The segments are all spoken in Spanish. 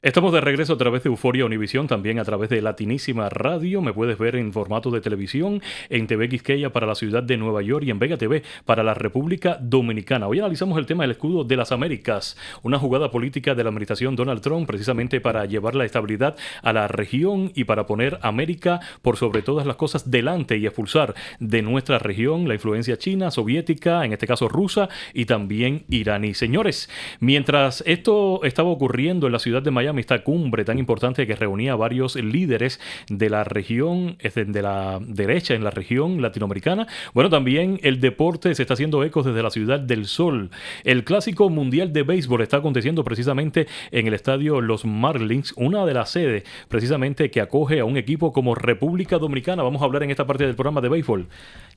Estamos de regreso a través de Euforia Univisión, también a través de Latinísima Radio. Me puedes ver en formato de televisión, en TV Quisqueya para la ciudad de Nueva York y en Vega TV para la República Dominicana. Hoy analizamos el tema del escudo de las Américas, una jugada política de la administración Donald Trump precisamente para llevar la estabilidad a la región y para poner América por sobre todas las cosas delante y expulsar de nuestra región la influencia china, soviética, en este caso rusa y también iraní. Señores, mientras esto estaba ocurriendo en la ciudad de Miami, esta cumbre tan importante que reunía a varios líderes de la región, de la derecha en la región latinoamericana. Bueno, también el deporte se está haciendo ecos desde la Ciudad del Sol. El Clásico Mundial de Béisbol está aconteciendo precisamente en el estadio Los Marlins, una de las sedes precisamente que acoge a un equipo como República Dominicana. Vamos a hablar en esta parte del programa de béisbol.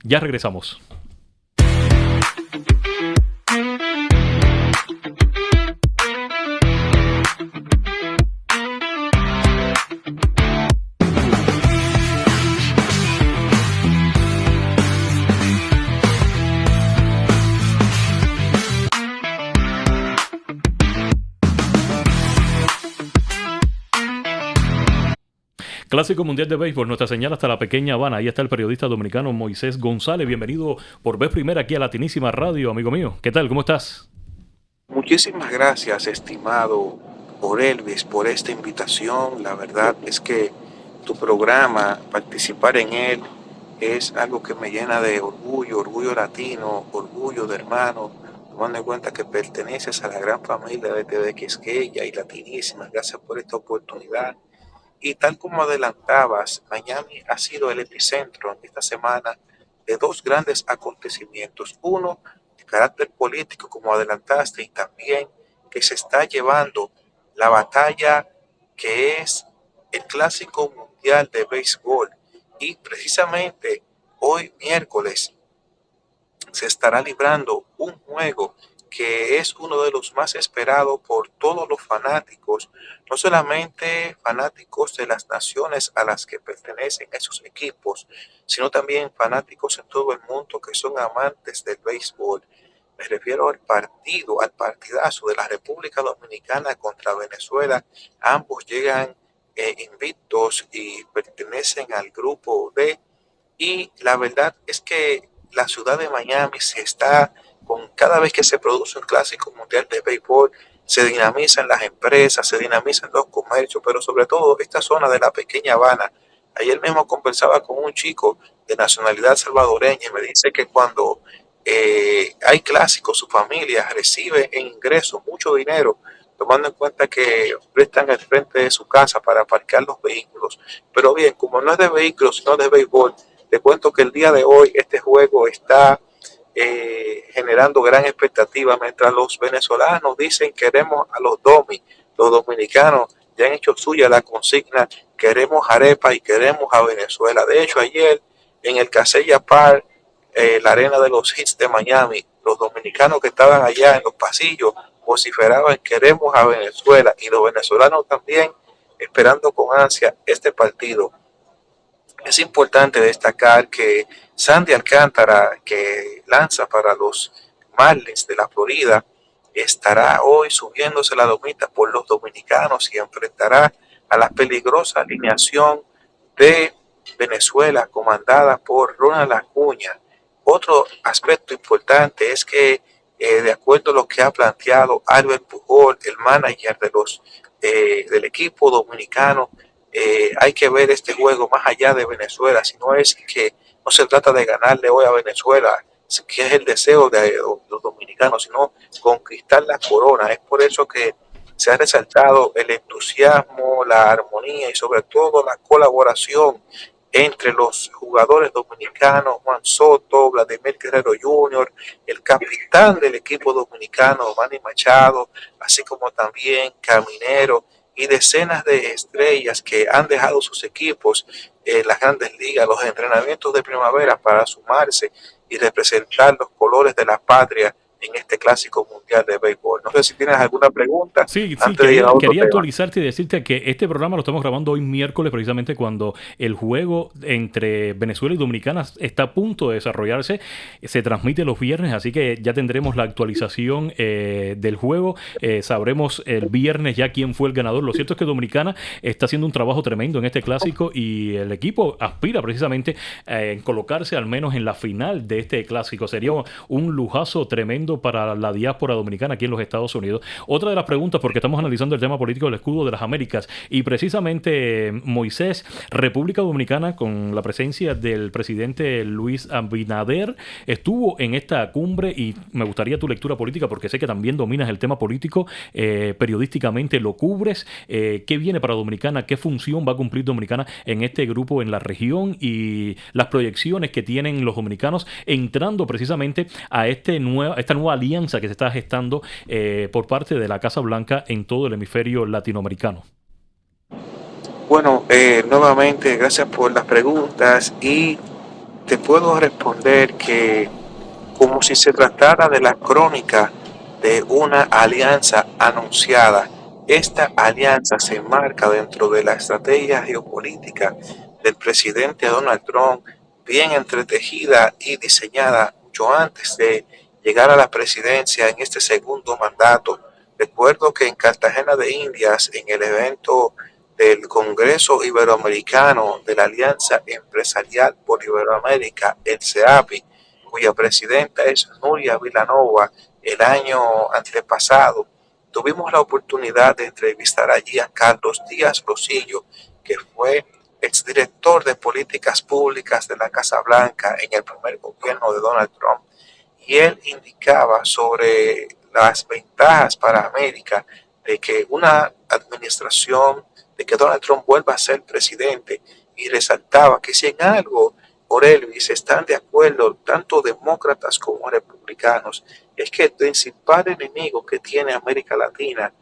Ya regresamos. Clásico Mundial de Béisbol, nuestra señal hasta la pequeña Habana. Ahí está el periodista dominicano Moisés González. Bienvenido por vez primera aquí a Latinísima Radio, amigo mío. ¿Qué tal? ¿Cómo estás? Muchísimas gracias, estimado Orelvis, por esta invitación. La verdad es que tu programa, participar en él, es algo que me llena de orgullo, orgullo latino, orgullo de hermano, tomando en cuenta que perteneces a la gran familia de TV Quisqueya y Latinísima. Gracias por esta oportunidad. Y tal como adelantabas, Miami ha sido el epicentro en esta semana de dos grandes acontecimientos. Uno, de carácter político, como adelantaste, y también que se está llevando la batalla que es el Clásico Mundial de Béisbol. Y precisamente hoy miércoles se estará librando un juego que es uno de los más esperados por todos los fanáticos, no solamente fanáticos de las naciones a las que pertenecen esos equipos, sino también fanáticos en todo el mundo que son amantes del béisbol. Me refiero al partido, al partidazo de la República Dominicana contra Venezuela. Ambos llegan invictos y pertenecen al grupo D. Y la verdad es que la ciudad de Miami se está, con cada vez que se produce un clásico mundial de béisbol, se dinamizan las empresas, se dinamizan los comercios, pero sobre todo esta zona de la pequeña Habana. Ayer mismo conversaba con un chico de nacionalidad salvadoreña y me dice que cuando hay clásicos, su familia recibe en ingresos mucho dinero, tomando en cuenta que prestan el frente de su casa para aparcar los vehículos. Pero bien, como no es de vehículos, sino de béisbol, te cuento que el día de hoy este juego está generando gran expectativa, mientras los venezolanos dicen queremos a los domi, los dominicanos ya han hecho suya la consigna, queremos arepa y queremos a Venezuela. De hecho, ayer en el Casella Park, la arena de los Hits de Miami, los dominicanos que estaban allá en los pasillos vociferaban queremos a Venezuela, y los venezolanos también esperando con ansia este partido. Es importante destacar que Sandy Alcántara, que lanza para los Marlins de la Florida, estará hoy subiéndose la domita por los dominicanos y enfrentará a la peligrosa alineación de Venezuela comandada por Ronald Acuña. Otro aspecto importante es que, de acuerdo a lo que ha planteado Albert Pujol, el manager del equipo dominicano, hay que ver este juego más allá de Venezuela, si no es que no se trata de ganarle hoy a Venezuela, que es el deseo de los dominicanos, sino conquistar la corona. Es por eso que se ha resaltado el entusiasmo, la armonía y sobre todo la colaboración entre los jugadores dominicanos, Juan Soto, Vladimir Guerrero Jr., el capitán del equipo dominicano, Manny Machado, así como también Caminero, y decenas de estrellas que han dejado sus equipos en las grandes ligas, los entrenamientos de primavera para sumarse y representar los colores de la patria en este clásico mundial de béisbol. No sé si tienes alguna pregunta Sí, sí, antes de ir a otro quería tema. actualizarte y decirte que este programa lo estamos grabando hoy miércoles, precisamente cuando el juego entre Venezuela y Dominicana está a punto de desarrollarse. Se transmite los viernes, así que ya tendremos la actualización del juego. Sabremos el viernes ya quién fue el ganador. Lo cierto es que Dominicana está haciendo un trabajo tremendo en este clásico y el equipo aspira precisamente en colocarse al menos en la final de este clásico. Sería un lujazo tremendo para la diáspora dominicana aquí en los Estados Unidos. Otra de las preguntas, porque estamos analizando el tema político del escudo de las Américas, y precisamente Moisés, República Dominicana, con la presencia del presidente Luis Abinader, estuvo en esta cumbre y me gustaría tu lectura política, porque sé que también dominas el tema político, periodísticamente lo cubres. ¿Qué viene para Dominicana? ¿Qué función va a cumplir Dominicana en este grupo en la región y las proyecciones que tienen los dominicanos entrando precisamente a esta nueva alianza que se está gestando por parte de la Casa Blanca en todo el hemisferio latinoamericano? Bueno, nuevamente, gracias por las preguntas y te puedo responder que como si se tratara de la crónica de una alianza anunciada. Esta alianza se enmarca dentro de la estrategia geopolítica del presidente Donald Trump, bien entretejida y diseñada mucho antes de llegar a la presidencia en este segundo mandato. Recuerdo que en Cartagena de Indias, en el evento del Congreso Iberoamericano de la Alianza Empresarial por Iberoamérica, el CEAPI, cuya presidenta es Nuria Vilanova, el año antepasado, tuvimos la oportunidad de entrevistar allí a Carlos Díaz Rosillo, que fue exdirector de políticas públicas de la Casa Blanca en el primer gobierno de Donald Trump. Y él indicaba sobre las ventajas para América de que una administración, de que Donald Trump vuelva a ser presidente, y resaltaba que si en algo por Elvis están de acuerdo tanto demócratas como republicanos, es que el principal enemigo que tiene América Latina,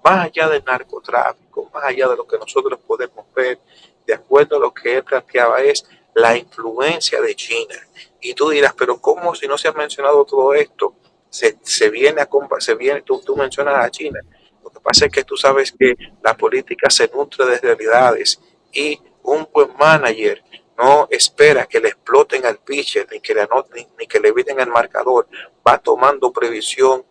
más allá del narcotráfico, más allá de lo que nosotros podemos ver, de acuerdo a lo que él planteaba, es la influencia de China. Y tú dirás, pero ¿cómo si no se ha mencionado todo esto? Tú mencionas a China. Lo que pasa es que tú sabes que la política se nutre de realidades y un buen manager no espera que le exploten al pitcher ni que le anoten ni que le eviten el marcador, va tomando previsión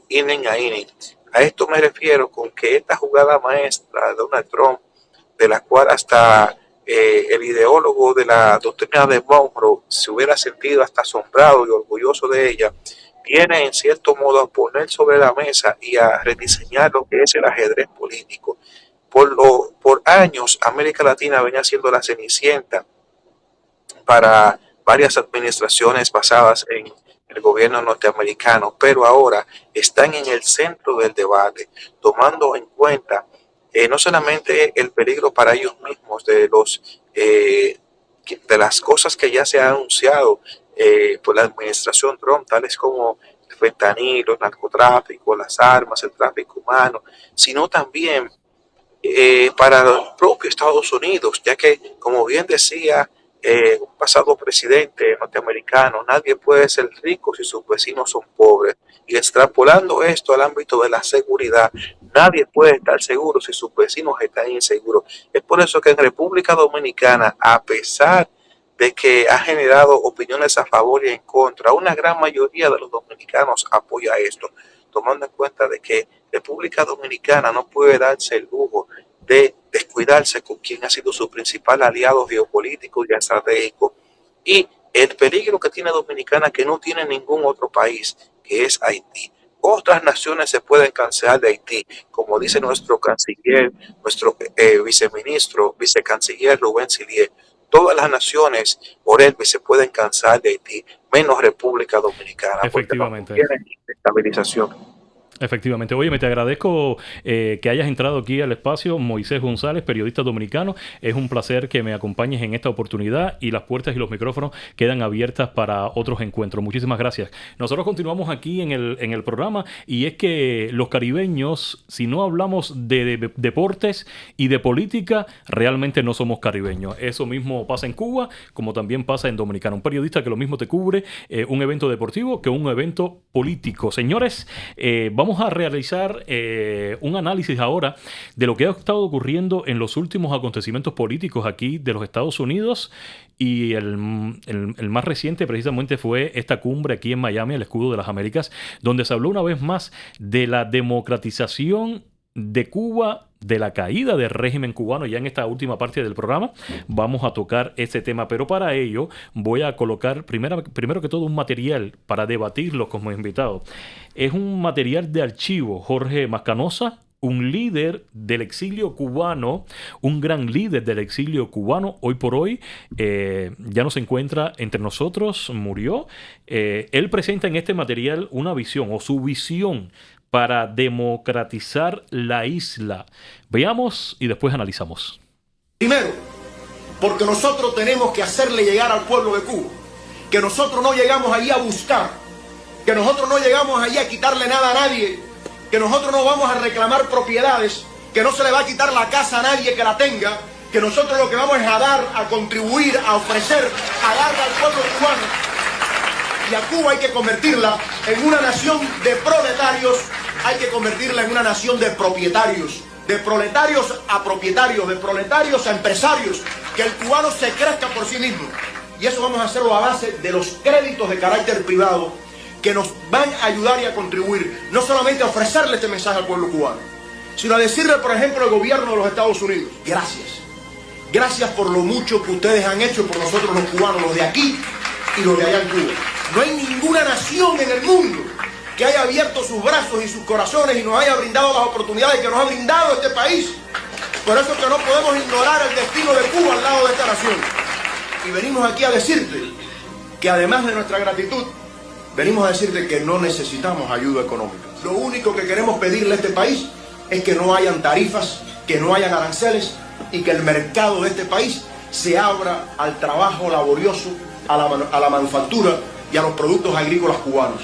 inning a inning. A esto me refiero con que esta jugada maestra de Donald Trump, de la cual hasta el ideólogo de la doctrina de Monroe se hubiera sentido hasta asombrado y orgulloso de ella, viene en cierto modo a poner sobre la mesa y a rediseñar lo que es el ajedrez político. Por años América Latina venía siendo la cenicienta para varias administraciones basadas en el gobierno norteamericano, pero ahora están en el centro del debate, tomando en cuenta no solamente el peligro para ellos mismos de las cosas que ya se han anunciado por la administración Trump, tales como el fentanilo, el narcotráfico, las armas, el tráfico humano, sino también para el propio Estados Unidos, ya que, como bien decía un pasado presidente norteamericano, nadie puede ser rico si sus vecinos son pobres. Y extrapolando esto al ámbito de la seguridad, nadie puede estar seguro si sus vecinos están inseguros. Es por eso que en República Dominicana, a pesar de que ha generado opiniones a favor y en contra, una gran mayoría de los dominicanos apoya esto, tomando en cuenta de que República Dominicana no puede darse el lujo de descuidarse con quien ha sido su principal aliado geopolítico y estratégico. Y el peligro que tiene Dominicana, que no tiene ningún otro país, que es Haití. Otras naciones se pueden cancelar de Haití, como dice nuestro canciller, nuestro vicecanciller Rubén Silier. Todas las naciones por él se pueden cansar de Haití, menos República Dominicana, porque no Efectivamente. tienen estabilización. Efectivamente. Oye, me te agradezco que hayas entrado aquí al espacio, Moisés González, periodista dominicano. Es un placer que me acompañes en esta oportunidad y las puertas y los micrófonos quedan abiertas para otros encuentros. Muchísimas gracias. Nosotros continuamos aquí en el programa y es que los caribeños, si no hablamos de deportes y de política, realmente no somos caribeños. Eso mismo pasa en Cuba, como también pasa en Dominicana. Un periodista que lo mismo te cubre un evento deportivo que un evento político. Señores, vamos a realizar un análisis ahora de lo que ha estado ocurriendo en los últimos acontecimientos políticos aquí de los Estados Unidos y el más reciente precisamente fue esta cumbre aquí en Miami, el Escudo de las Américas, donde se habló una vez más de la democratización de Cuba, de la caída del régimen cubano. Ya en esta última parte del programa vamos a tocar ese tema, pero para ello voy a colocar primero que todo un material para debatirlo como invitado. Es un material de archivo. Jorge Mascanosa, un líder del exilio cubano, un gran líder del exilio cubano, hoy por hoy ya no se encuentra entre nosotros, murió. Él presenta en este material una visión o su visión para democratizar la isla. Veamos y después analizamos. Primero, porque nosotros tenemos que hacerle llegar al pueblo de Cuba que nosotros no llegamos allí a buscar, que nosotros no llegamos allí a quitarle nada a nadie, que nosotros no vamos a reclamar propiedades, que no se le va a quitar la casa a nadie que la tenga, que nosotros lo que vamos es a dar, a contribuir, a ofrecer, a darle al pueblo cubano. Y a Cuba hay que convertirla en una nación de proletarios, hay que convertirla en una nación de propietarios, de proletarios a propietarios, de proletarios a empresarios, que el cubano se crezca por sí mismo. Y eso vamos a hacerlo a base de los créditos de carácter privado que nos van a ayudar y a contribuir, no solamente a ofrecerle este mensaje al pueblo cubano, sino a decirle, por ejemplo, al gobierno de los Estados Unidos, gracias. Gracias por lo mucho que ustedes han hecho por nosotros los cubanos, los de aquí y los de allá en Cuba. No hay ninguna nación en el mundo que haya abierto sus brazos y sus corazones y nos haya brindado las oportunidades que nos ha brindado este país. Por eso es que no podemos ignorar el destino de Cuba al lado de esta nación. Y venimos aquí a decirte que además de nuestra gratitud, venimos a decirte que no necesitamos ayuda económica. Lo único que queremos pedirle a este país es que no hayan tarifas, que no hayan aranceles y que el mercado de este país se abra al trabajo laborioso, a la manufactura y a los productos agrícolas cubanos.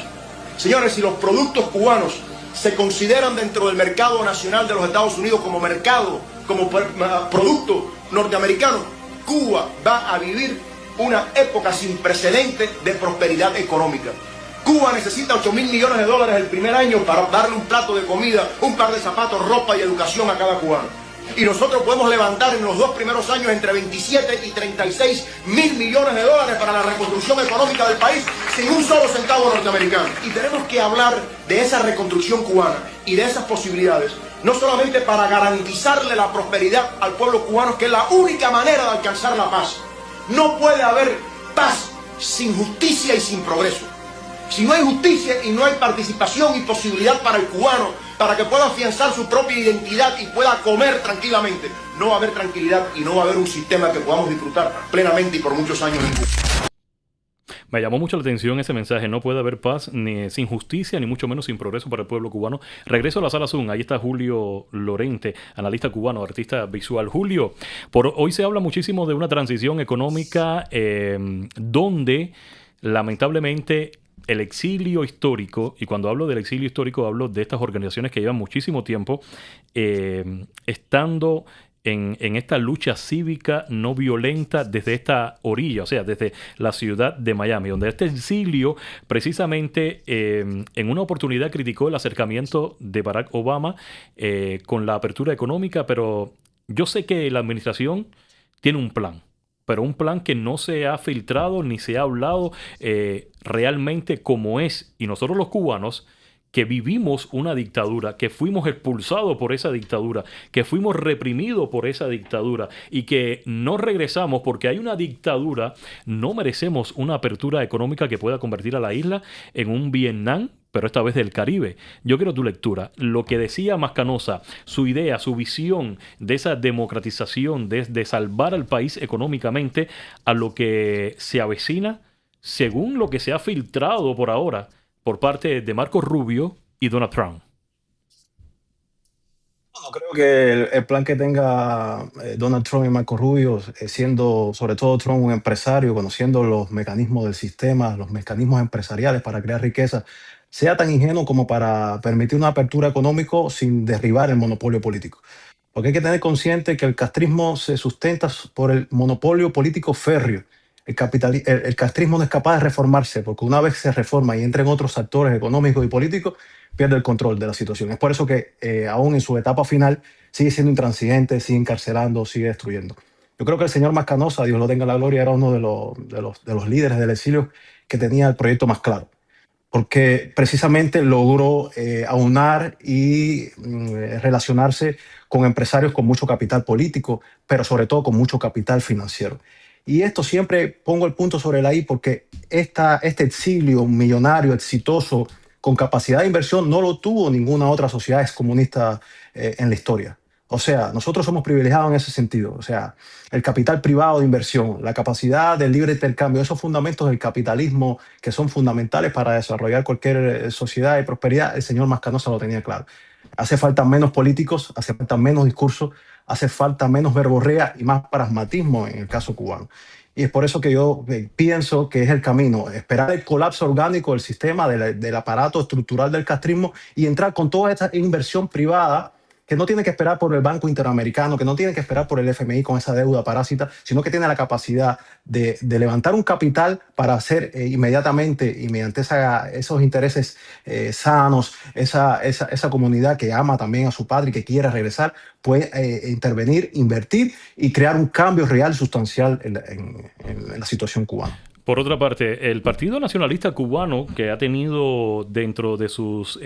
Señores, si los productos cubanos se consideran dentro del mercado nacional de los Estados Unidos como mercado, como producto norteamericano, Cuba va a vivir una época sin precedentes de prosperidad económica. Cuba necesita 8.000 millones de dólares el primer año para darle un plato de comida, un par de zapatos, ropa y educación a cada cubano. Y nosotros podemos levantar en los 2 primeros años entre 27 y 36 mil millones de dólares para la reconstrucción económica del país sin un solo centavo norteamericano. Y tenemos que hablar de esa reconstrucción cubana y de esas posibilidades, no solamente para garantizarle la prosperidad al pueblo cubano, que es la única manera de alcanzar la paz. No puede haber paz sin justicia y sin progreso. Si no hay justicia y no hay participación y posibilidad para el cubano, para que pueda afianzar su propia identidad y pueda comer tranquilamente, no va a haber tranquilidad y no va a haber un sistema que podamos disfrutar plenamente y por muchos años en Cuba. Me llamó mucho la atención ese mensaje. No puede haber paz ni sin justicia, ni mucho menos sin progreso para el pueblo cubano. Regreso a la sala Zoom. Ahí está Julio Lorente, analista cubano, artista visual. Julio, hoy se habla muchísimo de una transición económica donde lamentablemente el exilio histórico, y cuando hablo del exilio histórico hablo de estas organizaciones que llevan muchísimo tiempo estando en esta lucha cívica no violenta desde esta orilla, o sea, desde la ciudad de Miami, donde este exilio precisamente en una oportunidad criticó el acercamiento de Barack Obama con la apertura económica, pero yo sé que la administración tiene un plan, pero un plan que no se ha filtrado ni se ha hablado realmente como es. Y nosotros los cubanos, que vivimos una dictadura, que fuimos expulsados por esa dictadura, que fuimos reprimidos por esa dictadura y que no regresamos porque hay una dictadura, no merecemos una apertura económica que pueda convertir a la isla en un Vietnam, pero esta vez del Caribe. Yo quiero tu lectura. Lo que decía Mascanosa, su idea, su visión de esa democratización, de salvar al país económicamente, a lo que se avecina, según lo que se ha filtrado por ahora, por parte de Marco Rubio y Donald Trump. No creo que el plan que tenga Donald Trump y Marco Rubio, siendo sobre todo Trump un empresario, conociendo los mecanismos del sistema, los mecanismos empresariales para crear riqueza, sea tan ingenuo como para permitir una apertura económica sin derribar el monopolio político. Porque hay que tener consciente que el castrismo se sustenta por el monopolio político férreo. El castrismo no es capaz de reformarse, porque una vez se reforma y entran otros actores económicos y políticos, pierde el control de la situación. Es por eso que aún en su etapa final sigue siendo intransigente, sigue encarcelando, sigue destruyendo. Yo creo que el señor Mascanosa, Dios lo tenga en la gloria, era uno de los líderes del exilio que tenía el proyecto más claro, porque precisamente logró aunar y relacionarse con empresarios con mucho capital político, pero sobre todo con mucho capital financiero. Y esto siempre pongo el punto sobre la I porque este exilio millonario, exitoso, con capacidad de inversión, no lo tuvo ninguna otra sociedad excomunista en la historia. O sea, nosotros somos privilegiados en ese sentido. O sea, el capital privado de inversión, la capacidad del libre intercambio, esos fundamentos del capitalismo que son fundamentales para desarrollar cualquier sociedad de prosperidad, el señor Mascanosa lo tenía claro. Hace falta menos políticos, hace falta menos discursos, hace falta menos verborrea y más pragmatismo en el caso cubano. Y es por eso que yo pienso que es el camino, esperar el colapso orgánico del sistema, del aparato estructural del castrismo y entrar con toda esta inversión privada que no tiene que esperar por el Banco Interamericano, que no tiene que esperar por el FMI con esa deuda parásita, sino que tiene la capacidad de levantar un capital para hacer inmediatamente y mediante esos intereses sanos, esa comunidad que ama también a su padre y que quiere regresar, puede intervenir, invertir y crear un cambio real, sustancial en la situación cubana. Por otra parte, el Partido Nacionalista Cubano, que ha tenido dentro de sus,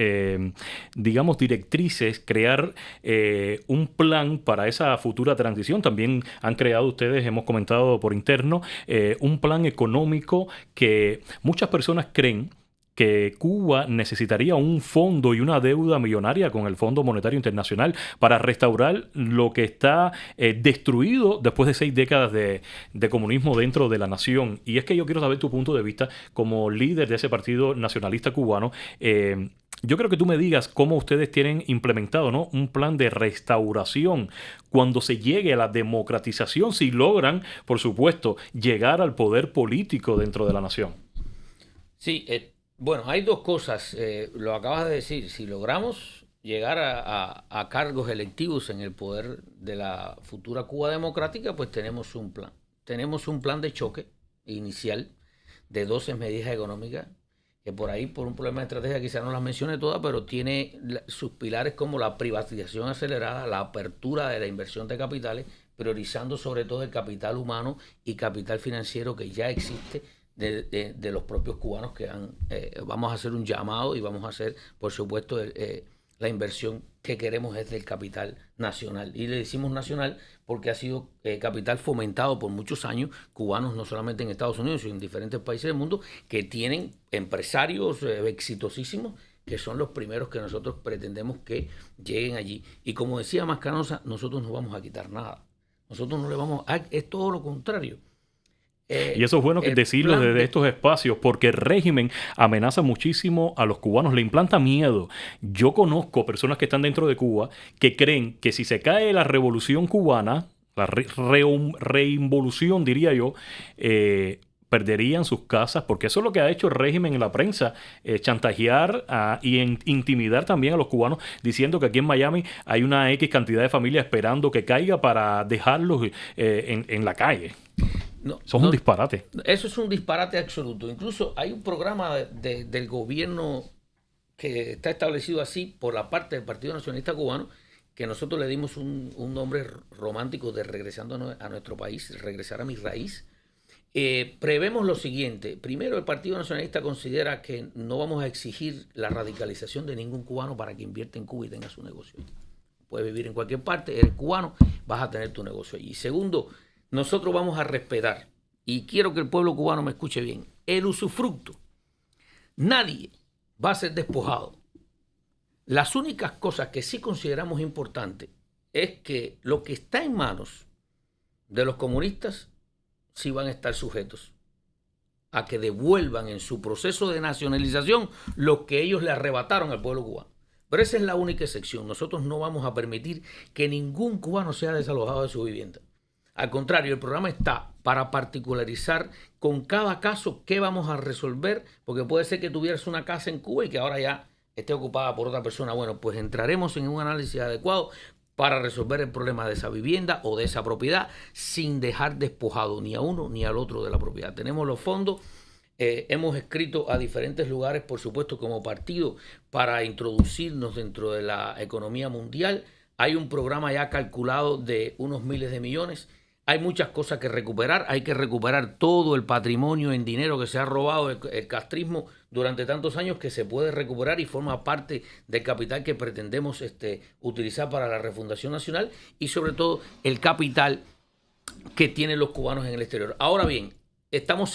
digamos, directrices, crear un plan para esa futura transición. También han creado ustedes, hemos comentado por interno, un plan económico que muchas personas creen que Cuba necesitaría un fondo y una deuda millonaria con el Fondo Monetario Internacional para restaurar lo que está destruido después de 6 décadas de comunismo dentro de la nación. Y es que yo quiero saber tu punto de vista como líder de ese Partido Nacionalista Cubano. Yo creo que tú me digas cómo ustedes tienen implementado, ¿no?, un plan de restauración cuando se llegue a la democratización, si logran, por supuesto, llegar al poder político dentro de la nación. Sí, bueno, hay dos cosas, lo acabas de decir, si logramos llegar a cargos electivos en el poder de la futura Cuba democrática, pues tenemos un plan. Tenemos un plan de choque inicial de 12 medidas económicas, que por ahí, por un problema de estrategia, quizás no las mencione todas, pero tiene sus pilares como la privatización acelerada, la apertura de la inversión de capitales, priorizando sobre todo el capital humano y capital financiero que ya existe de los propios cubanos que vamos a hacer un llamado y vamos a hacer, por supuesto, la inversión que queremos es del capital nacional. Y le decimos nacional porque ha sido capital fomentado por muchos años, cubanos no solamente en Estados Unidos, sino en diferentes países del mundo, que tienen empresarios exitosísimos, que son los primeros que nosotros pretendemos que lleguen allí. Y como decía Mascanosa, nosotros no vamos a quitar nada. Nosotros no le vamos a... Es todo lo contrario. Y eso es bueno decirlo desde estos espacios, porque el régimen amenaza muchísimo a los cubanos, le implanta miedo. Yo conozco personas que están dentro de Cuba que creen que si se cae la revolución cubana, la reinvolución, diría yo, perderían sus casas, porque eso es lo que ha hecho el régimen en la prensa, chantajear y intimidar también a los cubanos, diciendo que aquí en Miami hay una X cantidad de familias esperando que caiga para dejarlos en la calle. No, eso es un disparate. Eso es un disparate absoluto. Incluso hay un programa del gobierno que está establecido así por la parte del Partido Nacionalista Cubano, que nosotros le dimos un nombre romántico de regresando a nuestro país, regresar a mi raíz. Prevemos lo siguiente. Primero, el Partido Nacionalista considera que no vamos a exigir la radicalización de ningún cubano para que invierta en Cuba y tenga su negocio. Puedes vivir en cualquier parte, eres cubano, vas a tener tu negocio allí. Segundo, nosotros vamos a respetar, y quiero que el pueblo cubano me escuche bien, el usufructo. Nadie va a ser despojado. Las únicas cosas que sí consideramos importantes es que lo que está en manos de los comunistas sí van a estar sujetos a que devuelvan en su proceso de nacionalización lo que ellos le arrebataron al pueblo cubano. Pero esa es la única excepción. Nosotros no vamos a permitir que ningún cubano sea desalojado de su vivienda. Al contrario, el programa está para particularizar con cada caso qué vamos a resolver, porque puede ser que tuvieras una casa en Cuba y que ahora ya esté ocupada por otra persona. Bueno, pues entraremos en un análisis adecuado para resolver el problema de esa vivienda o de esa propiedad sin dejar despojado ni a uno ni al otro de la propiedad. Tenemos los fondos. Hemos escrito a diferentes lugares, por supuesto, como partido, para introducirnos dentro de la economía mundial. Hay un programa ya calculado de unos miles de millones. Hay muchas cosas que recuperar. Hay que recuperar todo el patrimonio en dinero que se ha robado el castrismo durante tantos años, que se puede recuperar y forma parte del capital que pretendemos utilizar para la refundación nacional, y sobre todo el capital que tienen los cubanos en el exterior. Ahora bien, estamos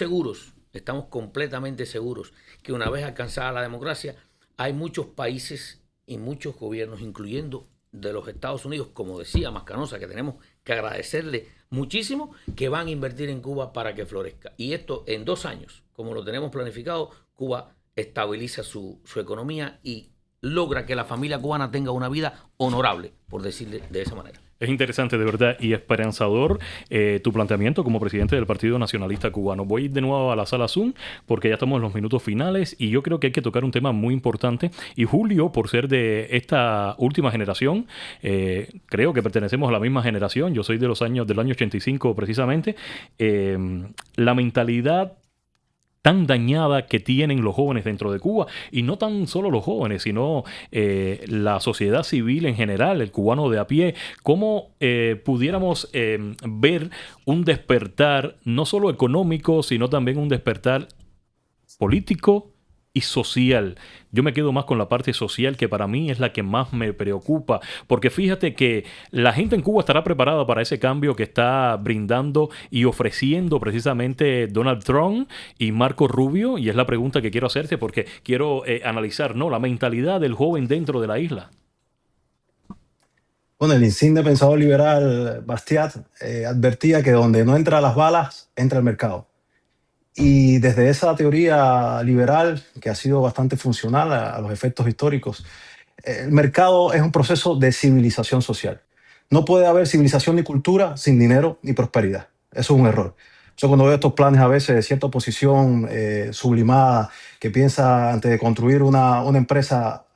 completamente seguros que una vez alcanzada la democracia, hay muchos países y muchos gobiernos, incluyendo de los Estados Unidos, como decía Mascanosa, que tenemos que agradecerle muchísimo, que van a invertir en Cuba para que florezca. Y esto en 2 años, como lo tenemos planificado, Cuba estabiliza su economía y logra que la familia cubana tenga una vida honorable, por decirle de esa manera. Es interesante, de verdad, y esperanzador tu planteamiento como presidente del Partido Nacionalista Cubano. Voy de nuevo a la sala Zoom porque ya estamos en los minutos finales y yo creo que hay que tocar un tema muy importante. Y Julio, por ser de esta última generación, creo que pertenecemos a la misma generación. Yo soy del año 85 precisamente. La mentalidad tan dañada que tienen los jóvenes dentro de Cuba, y no tan solo los jóvenes, sino la sociedad civil en general, el cubano de a pie, cómo pudiéramos ver un despertar no solo económico, sino también un despertar político y social. Yo me quedo más con la parte social, que para mí es la que más me preocupa, porque fíjate que la gente en Cuba estará preparada para ese cambio que está brindando y ofreciendo precisamente Donald Trump y Marco Rubio, y es la pregunta que quiero hacerte porque quiero analizar, ¿no?, la mentalidad del joven dentro de la isla. Bueno, el insigne pensador liberal Bastiat advertía que donde no entran las balas, entra el mercado. Y desde esa teoría liberal, que ha sido bastante funcional a los efectos históricos, el mercado es un proceso de civilización social. No puede haber civilización ni cultura sin dinero ni prosperidad. Eso es un error. Yo cuando veo estos planes a veces de cierta oposición sublimada, que piensa antes de construir una empresa,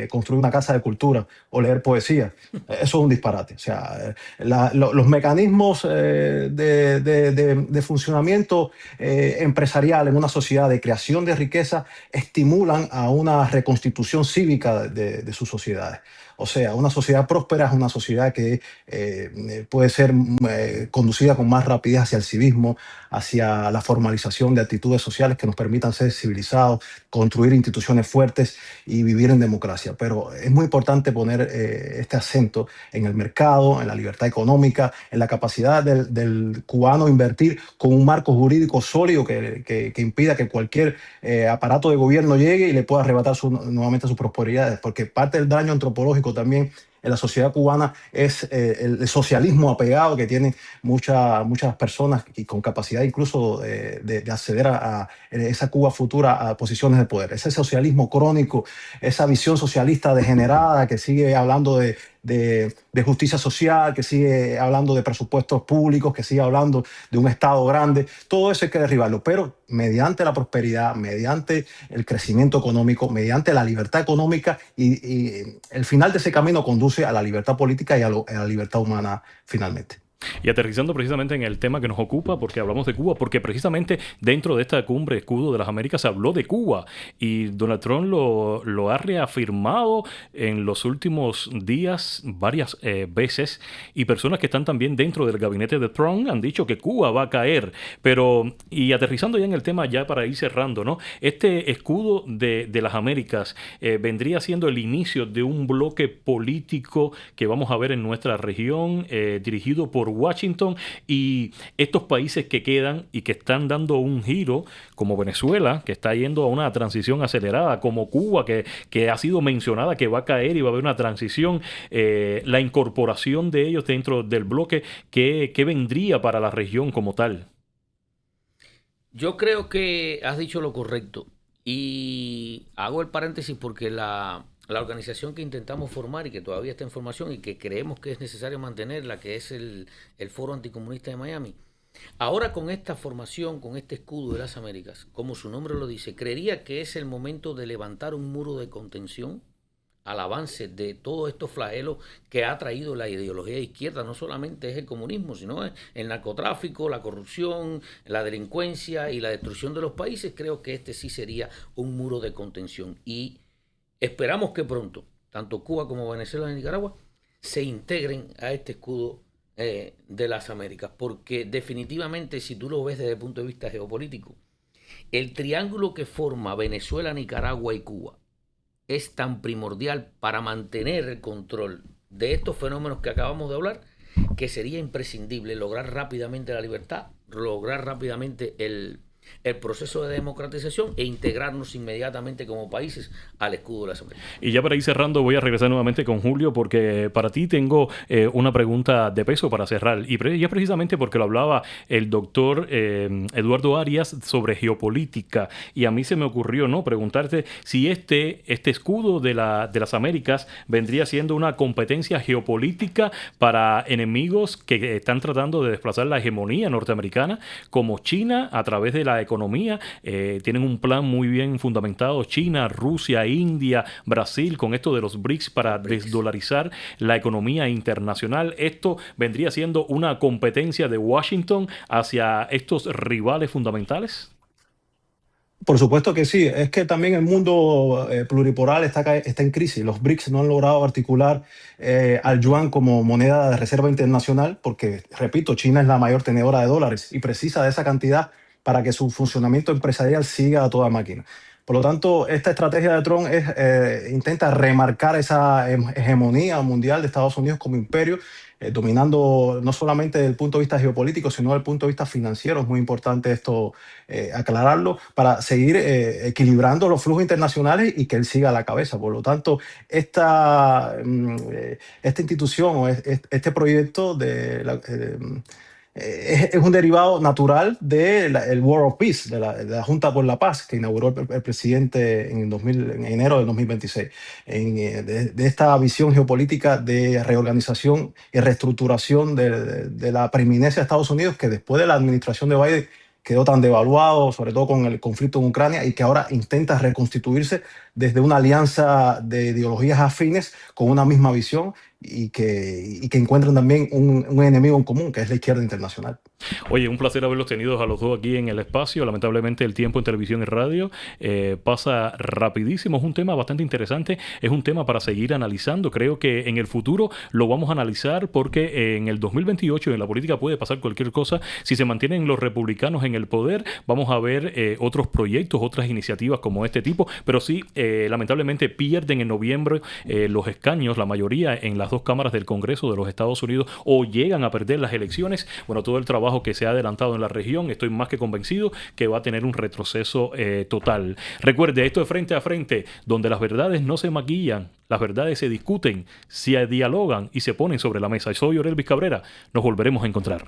construir una casa de cultura o leer poesía, eso es un disparate. O sea, los mecanismos de funcionamiento empresarial en una sociedad de creación de riqueza estimulan a una reconstitución cívica de sus sociedades. O sea, una sociedad próspera es una sociedad que puede ser conducida con más rapidez hacia el civismo, hacia la formalización de actitudes sociales que nos permitan ser civilizados, construir instituciones fuertes y vivir en democracia. Pero es muy importante poner este acento en el mercado, en la libertad económica, en la capacidad del cubano invertir con un marco jurídico sólido que impida que cualquier aparato de gobierno llegue y le pueda arrebatar nuevamente sus prosperidades, porque parte del daño antropológico también en la sociedad cubana es el socialismo apegado que tienen muchas personas y con capacidad incluso de acceder a esa Cuba futura a posiciones de poder. Ese socialismo crónico, esa visión socialista degenerada que sigue hablando de justicia social, que sigue hablando de presupuestos públicos, que sigue hablando de un Estado grande. Todo eso hay que derribarlo, pero mediante la prosperidad, mediante el crecimiento económico, mediante la libertad económica, y el final de ese camino conduce a la libertad política y a la libertad humana finalmente. Y aterrizando precisamente en el tema que nos ocupa, porque hablamos de Cuba, porque precisamente dentro de esta cumbre Escudo de las Américas se habló de Cuba y Donald Trump lo ha reafirmado en los últimos días varias veces, y personas que están también dentro del gabinete de Trump han dicho que Cuba va a caer. Pero, y aterrizando ya en el tema, ya para ir cerrando, ¿no?, este Escudo de las Américas vendría siendo el inicio de un bloque político que vamos a ver en nuestra región, dirigido por Washington, y estos países que quedan y que están dando un giro, como Venezuela, que está yendo a una transición acelerada, como Cuba, que ha sido mencionada que va a caer y va a haber una transición, la incorporación de ellos dentro del bloque, ¿qué vendría para la región como tal? Yo creo que has dicho lo correcto, y hago el paréntesis porque la la organización que intentamos formar y que todavía está en formación y que creemos que es necesario mantenerla, que es el Foro Anticomunista de Miami, ahora con esta formación, con este escudo de las Américas, como su nombre lo dice, creería que es el momento de levantar un muro de contención al avance de todos estos flagelos que ha traído la ideología izquierda. No solamente es el comunismo, sino es el narcotráfico, la corrupción, la delincuencia y la destrucción de los países. Creo que este sí sería un muro de contención. Y esperamos que pronto, tanto Cuba como Venezuela y Nicaragua, se integren a este escudo de las Américas. Porque definitivamente, si tú lo ves desde el punto de vista geopolítico, el triángulo que forma Venezuela, Nicaragua y Cuba es tan primordial para mantener el control de estos fenómenos que acabamos de hablar, que sería imprescindible lograr rápidamente la libertad, lograr rápidamente el proceso de democratización e integrarnos inmediatamente como países al escudo de las Américas. Y ya para ir cerrando voy a regresar nuevamente con Julio porque para ti tengo una pregunta de peso para cerrar y ya precisamente porque lo hablaba el doctor Eduardo Arias sobre geopolítica y a mí se me ocurrió preguntarte si este escudo de las Américas vendría siendo una competencia geopolítica para enemigos que están tratando de desplazar la hegemonía norteamericana como China a través de la economía. Tienen un plan muy bien fundamentado, China, Rusia, India, Brasil, con esto de los BRICS para desdolarizar la economía internacional. Esto vendría siendo una competencia de Washington hacia estos rivales fundamentales. Por supuesto que sí, es que también el mundo pluripolar está en crisis. Los BRICS no han logrado articular al yuan como moneda de reserva internacional porque, repito, China es la mayor tenedora de dólares y precisa de esa cantidad para que su funcionamiento empresarial siga a toda máquina. Por lo tanto, esta estrategia de Trump intenta remarcar esa hegemonía mundial de Estados Unidos como imperio, dominando no solamente desde el punto de vista geopolítico, sino desde el punto de vista financiero. Es muy importante esto aclararlo para seguir equilibrando los flujos internacionales y que él siga a la cabeza. Por lo tanto, esta institución o este proyecto es un derivado natural del War of Peace, de la Junta por la Paz, que inauguró el presidente en enero del 2026. De esta visión geopolítica de reorganización y reestructuración de la preeminencia de Estados Unidos, que después de la administración de Biden quedó tan devaluado, sobre todo con el conflicto en Ucrania, y que ahora intenta reconstituirse desde una alianza de ideologías afines con una misma visión y que encuentran también un enemigo en común, que es la izquierda internacional. Oye, un placer haberlos tenido a los dos aquí en el espacio. Lamentablemente el tiempo en televisión y radio pasa rapidísimo. Es un tema bastante interesante. Es un tema para seguir analizando. Creo que en el futuro lo vamos a analizar porque en el 2028 en la política puede pasar cualquier cosa. Si se mantienen los republicanos en el poder, vamos a ver otros proyectos, otras iniciativas como este tipo. Pero sí, lamentablemente pierden en noviembre los escaños, la mayoría en las dos cámaras del Congreso de los Estados Unidos, o llegan a perder las elecciones. Bueno, todo el trabajo que se ha adelantado en la región, estoy más que convencido que va a tener un retroceso total. Recuerde, esto es Frente a Frente, donde las verdades no se maquillan, las verdades se discuten, se dialogan y se ponen sobre la mesa. Soy Orelvis Cabrera, nos volveremos a encontrar.